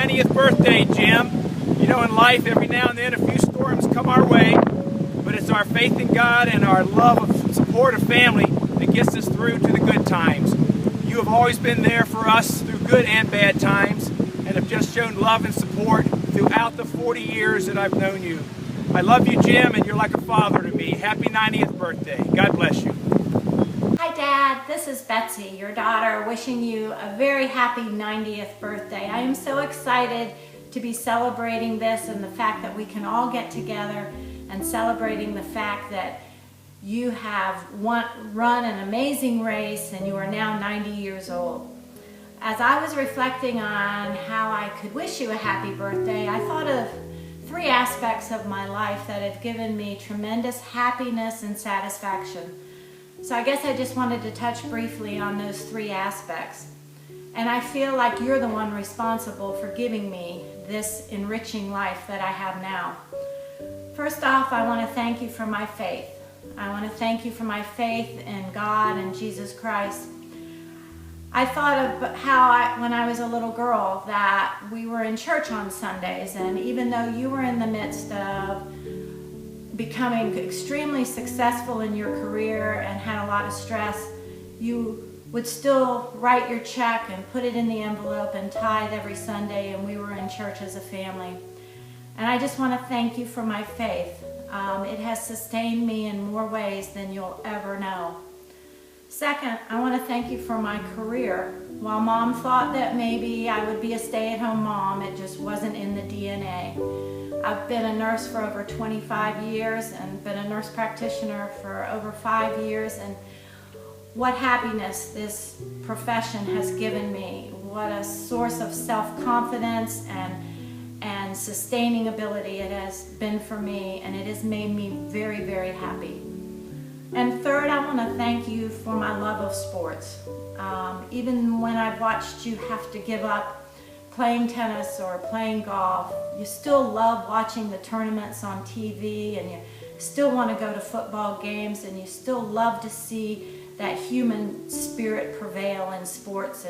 90th birthday, Jim. You know, in life, every now and then a few storms come our way, but it's our faith in God and our love of support of family that gets us through to the good times. You have always been there for us through good and bad times, and have just shown love and support throughout the 40 years that I've known you. I love you, Jim, and you're like a father to me. Happy 90th birthday. God bless you. Hi, Dad. This is Betsy, your daughter, wishing you a very happy 90th birthday. I am so excited to be celebrating this and the fact that we can all get together and celebrating the fact that you have run an amazing race and you are now 90 years old. As I was reflecting on how I could wish you a happy birthday, I thought of 3 aspects of my life that have given me tremendous happiness and satisfaction. So I guess I just wanted to touch briefly on those 3 aspects. And I feel like you're the one responsible for giving me this enriching life that I have now. First off, I want to thank you for my faith. I want to thank you for my faith in God and Jesus Christ. I thought of how when I was a little girl that we were in church on Sundays, and even though you were in the midst of becoming extremely successful in your career and had a lot of stress, you would still write your check and put it in the envelope and tithe every Sunday, and we were in church as a family. And I just want to thank you for my faith. It has sustained me in more ways than you'll ever know. Second, I want to thank you for my career. While Mom thought that maybe I would be a stay-at-home mom, it just wasn't in the DNA. I've been a nurse for over 25 years and been a nurse practitioner for over 5 years, and what happiness this profession has given me. What a source of self-confidence and sustaining ability it has been for me, and it has made me very, very happy. And third, I want to thank you for my love of sports. Even when I've watched you have to give up playing tennis or playing golf, you still love watching the tournaments on TV, and you still want to go to football games, and you still love to see that human spirit prevail in sports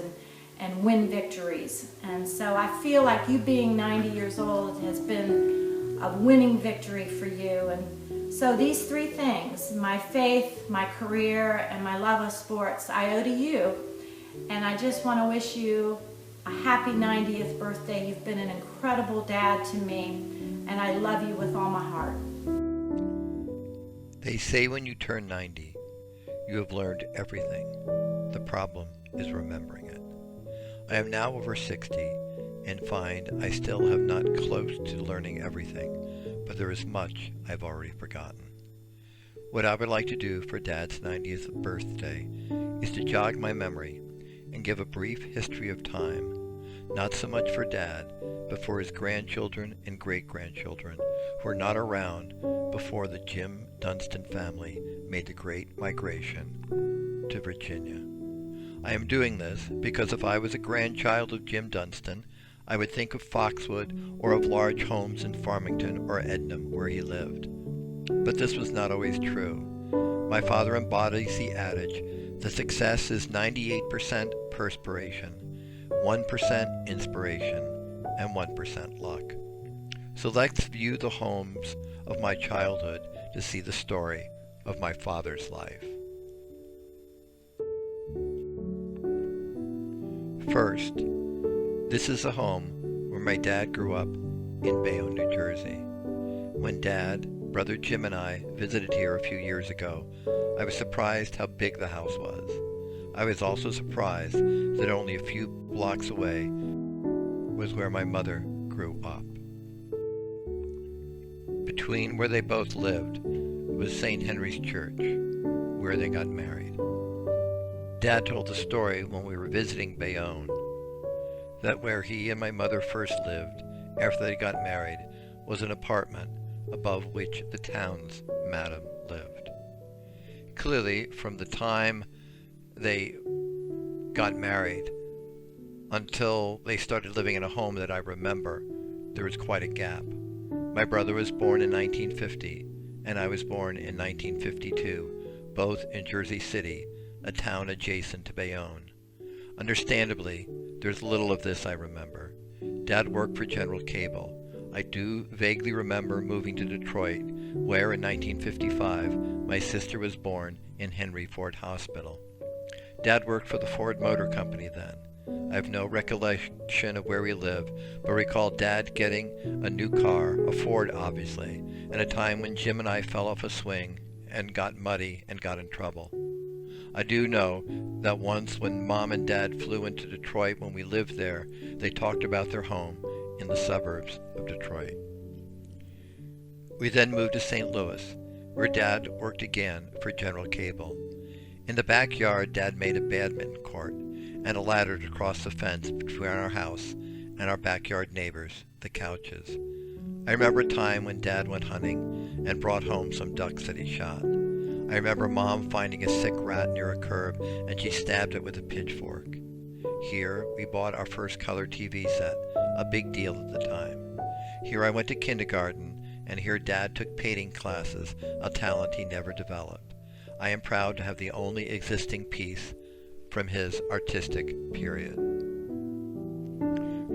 and win victories. And so I feel like you being 90 years old has been a winning victory for you. And so these 3 things, my faith, my career, and my love of sports, I owe to you. And I just want to wish you a happy 90th birthday. You've been an incredible dad to me, and I love you with all my heart. They say when you turn 90, you have learned everything. The problem is remembering it. I am now over 60 and find I still have not close to learning everything, but there is much I've already forgotten. What I would like to do for Dad's 90th birthday is to jog my memory and give a brief history of time, not so much for Dad, but for his grandchildren and great-grandchildren who were not around before the Jim Dunstan family made the great migration to Virginia. I am doing this because if I was a grandchild of Jim Dunstan, I would think of Foxwood or of large homes in Farmington or Ednam where he lived. But this was not always true. My father embodies the adage that success is 98% perspiration, 1% inspiration, and 1% luck. So let's view the homes of my childhood to see the story of my father's life. First, this is a home where my dad grew up in Bayonne, New Jersey. When Dad, Brother Jim, and I visited here a few years ago, I was surprised how big the house was. I was also surprised that only a few blocks away was where my mother grew up. Between where they both lived was St. Henry's Church, where they got married. Dad told the story when we were visiting Bayonne, that where he and my mother first lived after they got married was an apartment above which the town's madam lived. Clearly, from the time they got married until they started living in a home that I remember, there was quite a gap. My brother was born in 1950, and I was born in 1952, both in Jersey City, a town adjacent to Bayonne. Understandably, there's little of this I remember. Dad worked for General Cable. I do vaguely remember moving to Detroit, where in 1955 my sister was born in Henry Ford Hospital. Dad worked for the Ford Motor Company then. I have no recollection of where we lived, but recall Dad getting a new car, a Ford obviously, at a time when Jim and I fell off a swing and got muddy and got in trouble. I do know that once when Mom and Dad flew into Detroit when we lived there, they talked about their home in the suburbs of Detroit. We then moved to St. Louis, where Dad worked again for General Cable. In the backyard, Dad made a badminton court and a ladder to cross the fence between our house and our backyard neighbors, the Couches. I remember a time when Dad went hunting and brought home some ducks that he shot. I remember Mom finding a sick rat near a curb and she stabbed it with a pitchfork. Here, we bought our first color TV set, a big deal at the time. Here I went to kindergarten, and here Dad took painting classes, a talent he never developed. I am proud to have the only existing piece from his artistic period.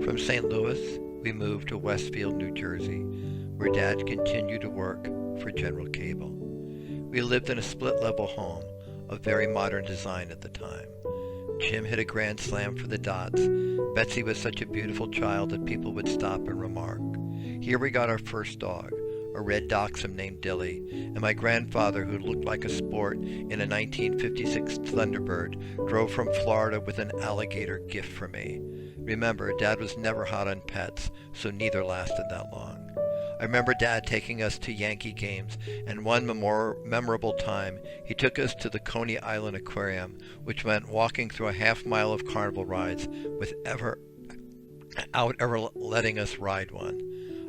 From St. Louis, we moved to Westfield, New Jersey, where Dad continued to work for General Cable. We lived in a split-level home of very modern design at the time. Jim hit a grand slam for the dots. Betsy was such a beautiful child that people would stop and remark. Here we got our first dog, a red dachshund named Dilly, and my grandfather, who looked like a sport in a 1956 Thunderbird, drove from Florida with an alligator gift for me. Remember, Dad was never hot on pets, so neither lasted that long. I remember Dad taking us to Yankee games, and one memorable time, he took us to the Coney Island Aquarium, which meant walking through a half-mile of carnival rides without ever letting us ride one.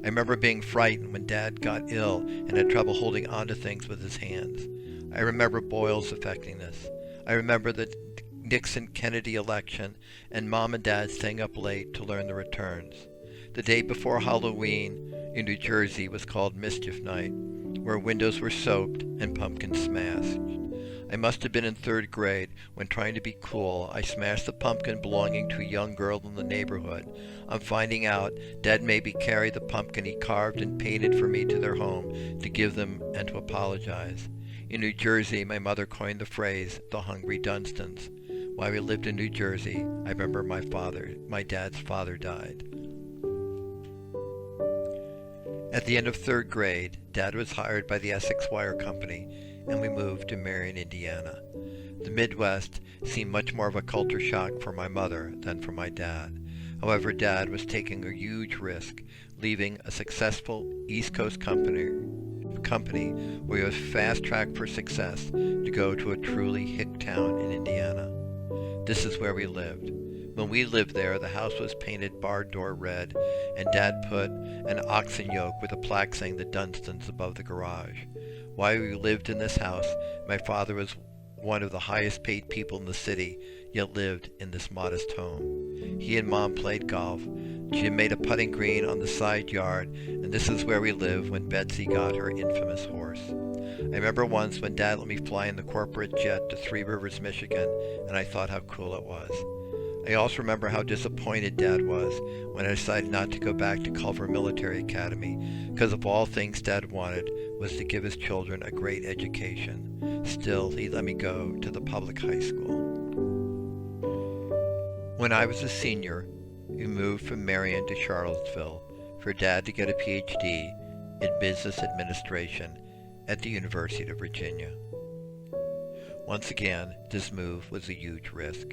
I remember being frightened when Dad got ill and had trouble holding onto things with his hands. I remember boils affecting us. I remember the Nixon-Kennedy election and Mom and Dad staying up late to learn the returns. The day before Halloween in New Jersey was called Mischief Night, where windows were soaped and pumpkins smashed. I must have been in 3rd grade when, trying to be cool, I smashed the pumpkin belonging to a young girl in the neighborhood. On finding out, Dad made me carry the pumpkin he carved and painted for me to their home to give them and to apologize. In New Jersey, my mother coined the phrase, the hungry Dunstans. While we lived in New Jersey, I remember my dad's father died. At the end of 3rd grade, Dad was hired by the Essex Wire Company, and we moved to Marion, Indiana. The Midwest seemed much more of a culture shock for my mother than for my dad. However, Dad was taking a huge risk, leaving a successful East Coast company where he was fast-tracked for success to go to a truly hick town in Indiana. This is where we lived. When we lived there, the house was painted barred door red, and Dad put an oxen yoke with a plaque saying the Dunstans above the garage. While we lived in this house, my father was one of the highest paid people in the city, yet lived in this modest home. He and Mom played golf. Jim made a putting green on the side yard, and this is where we lived when Betsy got her infamous horse. I remember once when Dad let me fly in the corporate jet to Three Rivers, Michigan, and I thought how cool it was. I also remember how disappointed Dad was when I decided not to go back to Culver Military Academy, because of all things Dad wanted was to give his children a great education. Still, he let me go to the public high school. When I was a senior, we moved from Marion to Charlottesville for Dad to get a PhD in business administration at the University of Virginia. Once again, this move was a huge risk.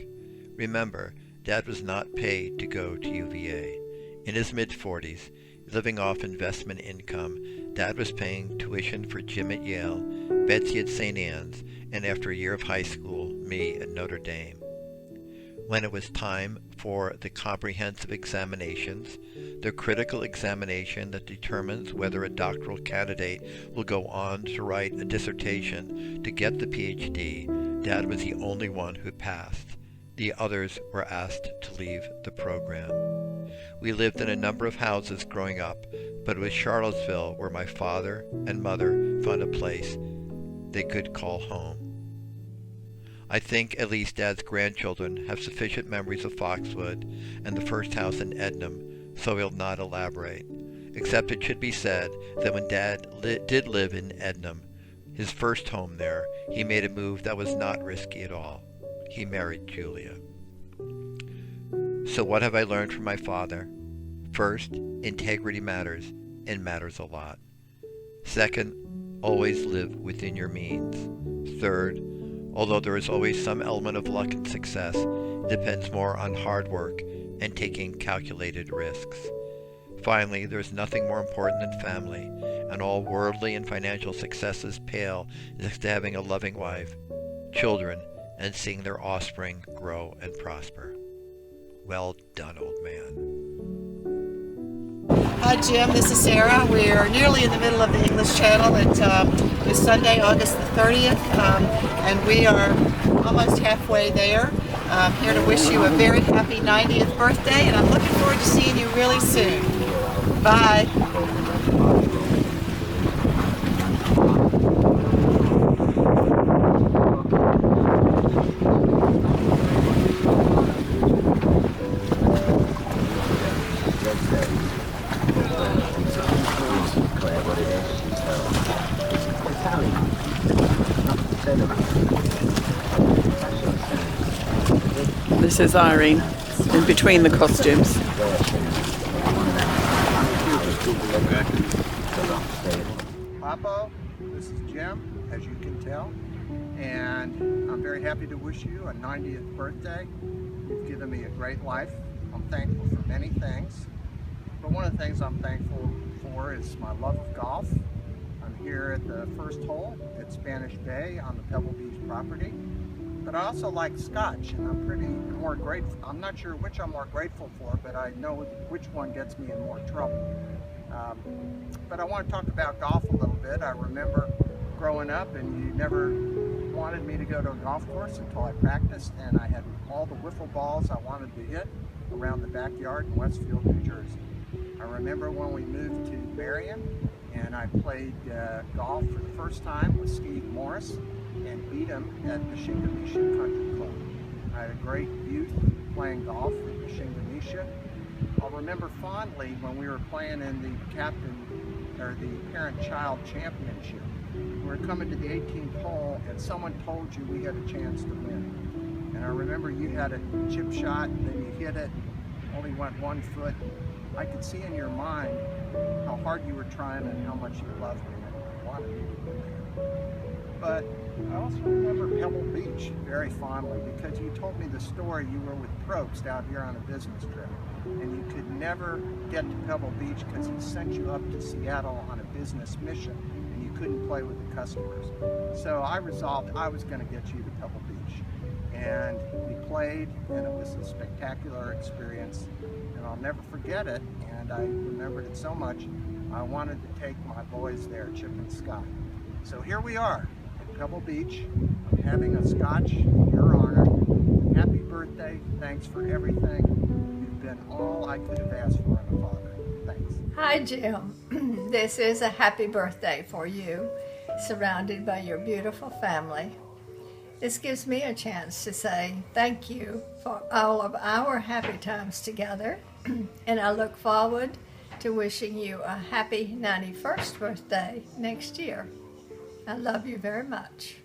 Remember, Dad was not paid to go to UVA. In his mid-40s, living off investment income, Dad was paying tuition for Jim at Yale, Betsy at St. Anne's, and after a year of high school, me at Notre Dame. When it was time for the comprehensive examinations, the critical examination that determines whether a doctoral candidate will go on to write a dissertation to get the PhD, Dad was the only one who passed. The others were asked to leave the program. We lived in a number of houses growing up, but it was Charlottesville where my father and mother found a place they could call home. I think at least Dad's grandchildren have sufficient memories of Foxwood and the first house in Ednam, so he'll not elaborate, except it should be said that when Dad did live in Ednam, his first home there, he made a move that was not risky at all. He married Julia. So what have I learned from my father? First, integrity matters, and matters a lot. Second, always live within your means. Third, although there is always some element of luck and success, it depends more on hard work and taking calculated risks. Finally, there is nothing more important than family, and all worldly and financial successes pale next to having a loving wife, children, and seeing their offspring grow and prosper. Well done, old man. Hi Jim, this is Sarah. We're nearly in the middle of the English Channel. It's Sunday, August the 30th, and we are almost halfway there. I'm here to wish you a very happy 90th birthday, and I'm looking forward to seeing you really soon. Bye. This is Irene, in between the costumes. Papa, this is Jim, as you can tell, and I'm very happy to wish you a 90th birthday. You've given me a great life. I'm thankful for many things, but one of the things I'm thankful for is my love of golf. I'm here at the first hole at Spanish Bay on the Pebble Beach property. But I also like Scotch, and I'm pretty more grateful. I'm not sure which I'm more grateful for, but I know which one gets me in more trouble. But I want to talk about golf a little bit. I remember growing up, and you never wanted me to go to a golf course until I practiced, and I had all the wiffle balls I wanted to hit around the backyard in Westfield, New Jersey. I remember when we moved to Marion, and I played golf for the first time with Steve Morris, and beat him at the Shinganisha Country Club. I had a great youth playing golf at the Shinganisha. I'll remember fondly when we were playing in the parent-child championship. We were coming to the 18th hole, and someone told you we had a chance to win. And I remember you had a chip shot, and then you hit it, only went 1 foot. I could see in your mind how hard you were trying and how much you loved me and wanted me to win there. But I also remember Pebble Beach very fondly because you told me the story you were with Probst out here on a business trip, and you could never get to Pebble Beach because he sent you up to Seattle on a business mission and you couldn't play with the customers. So I resolved I was going to get you to Pebble Beach, and we played, and it was a spectacular experience, and I'll never forget it. And I remembered it so much I wanted to take my boys there, Chip and Scott. So here we are at Pebble Beach. I'm having a Scotch in your honor. Happy birthday. Thanks for everything. You've been all I could have asked for in a father. Thanks. Hi, Jim. This is a happy birthday for you, surrounded by your beautiful family. This gives me a chance to say thank you for all of our happy times together, and I look forward to wishing you a happy 91st birthday next year. I love you very much.